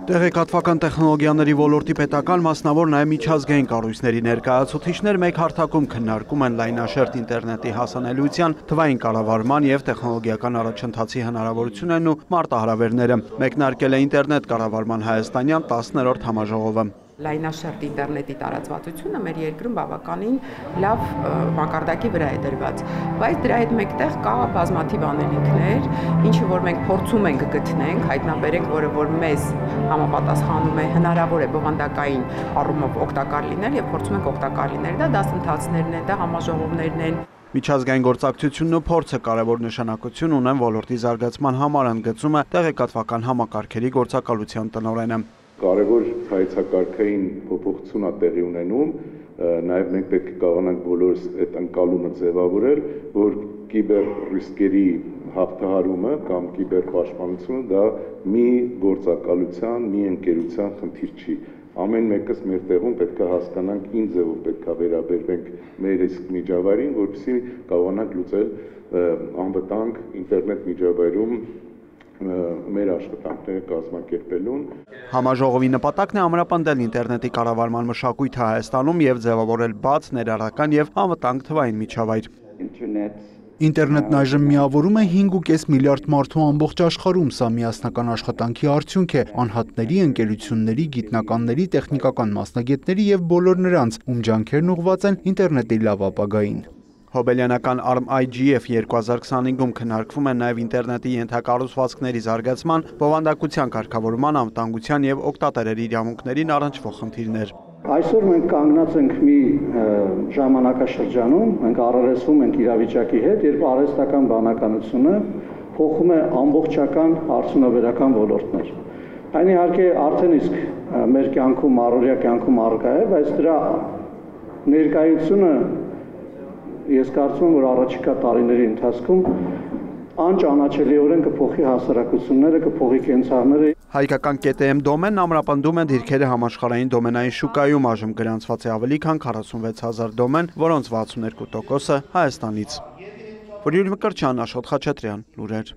Տեղեկատվական տեխնոլոգիաների ոլորտի պետական, մասնավոր նաև միջազգային կառույցների ներկայացուցիչներ մեկ հարթակում քննարկում են լայնաշերտ ինտերնետի հասանելիության, թվային կառավարման և տեխնոլոգիական առաջընթացի հնարավորություններն ու մարտահրավերները։ Մեկնարկել է ինտերնետ կառավարման հայաստանյան 10-րդ համաժողովը։ Լայնաշերտ ինտերնետի տարածվածությունը մեր երկրում բավականին լավ մակարդակի վրա է դրված, բայց դրա հետ մեկտեղ կա բազմաթիվ անելիքներ, ինչը որ մենք փորձում ենք գտնենք, հայտնաբերենք, որ մեզ համապատասխանում է, հնարավոր է բովանդակային առումով օգտակար լինել եւ փորձում ենք օգտակար լինել, դա դասընթացներն են, դա համաժողովներն են։ Միջազգային գործակցությունն ու փորձը կարևոր նշանակություն ունեն ոլորտի զարգացման համար, ընդգծում է տեղեկատվական համակարգերի գործակալության տնօրենը։ Կարևոր հայեցակարգային փոփոխություն է տեղի ունենում, նաև մենք պետք է կարողանանք բոլորս այդ ընկալումը ձևավորել, որ կիբեր ռիսկերի հաղթահարումը կամ կիբերպաշտպանությունը դա մի գործակալության, մի ընկերության խնդիր չի։ Ամեն մեկս մեր տեղում պետք է հասկանանք ինչ ձևով պետք է վերաբերվենք մեր իսկ միջավայրին, որպեսզի կարողանանք լուծել անվտանգ ինտերնետ միջավայրում մեր աշխատանքները կազմակերպելուն։ Համաժողովի նպատակն է ամրապնդել ինտերնետի կառավարման մշակույթը Հայաստանում եւ ձևավորել բաց, ներառական եւ անվտանգ թվային միջավայր։ Ինտերնետն այժմ միավորում է 5.5 միլիարդ մարդու ամբողջ աշխարհում, սա միասնական աշխատանքի արդյունք է անհատների, ընկերությունների, գիտնականների, տեխնիկական մասնագետների եւ բոլոր նրանց, ում ջանքերն ուղղված են ինտերնետի լավ ապագային։ Հոբելյանական ARM-IGF 2025-ում քննարկվում են նաև ինտերնետի ենթակառուցվածքների զարգացման, բովանդակության կարգավորման, անվտանգության եւ օգտատերերի իրավունքներին առնչվող խնդիրներ։ Այսօր մենք կանգնած ենք մի ժամանակաշրջանում, մենք առերեսվում ենք իրավիճակի հետ, երբ արհեստական բանականությունը փոխում է ամբողջական արդյունաբերական ոլորտներ։ Այն իհարկե արդեն իսկ մեր կյանքում, առօրյա կյանքում առկա է, բայց դրա ներկայությունը ես կարծում եմ, որ առաջիկա տարիների ընթացքում անճանաչելիորեն կփոխի հասարակությունները, կփոխի կենցաղները։ Հայկական KTM դոմենն ամրապնդում է դիրքերը համաշխարհային դոմենային շուկայում, այժմ գրանցված է ավելի քան 46,000 դոմեն, որոնց 62%-ը Հայաստանից։ Վրիուլ Մկրտչյան, Աշոտ Խաչատրյան, լուրեր։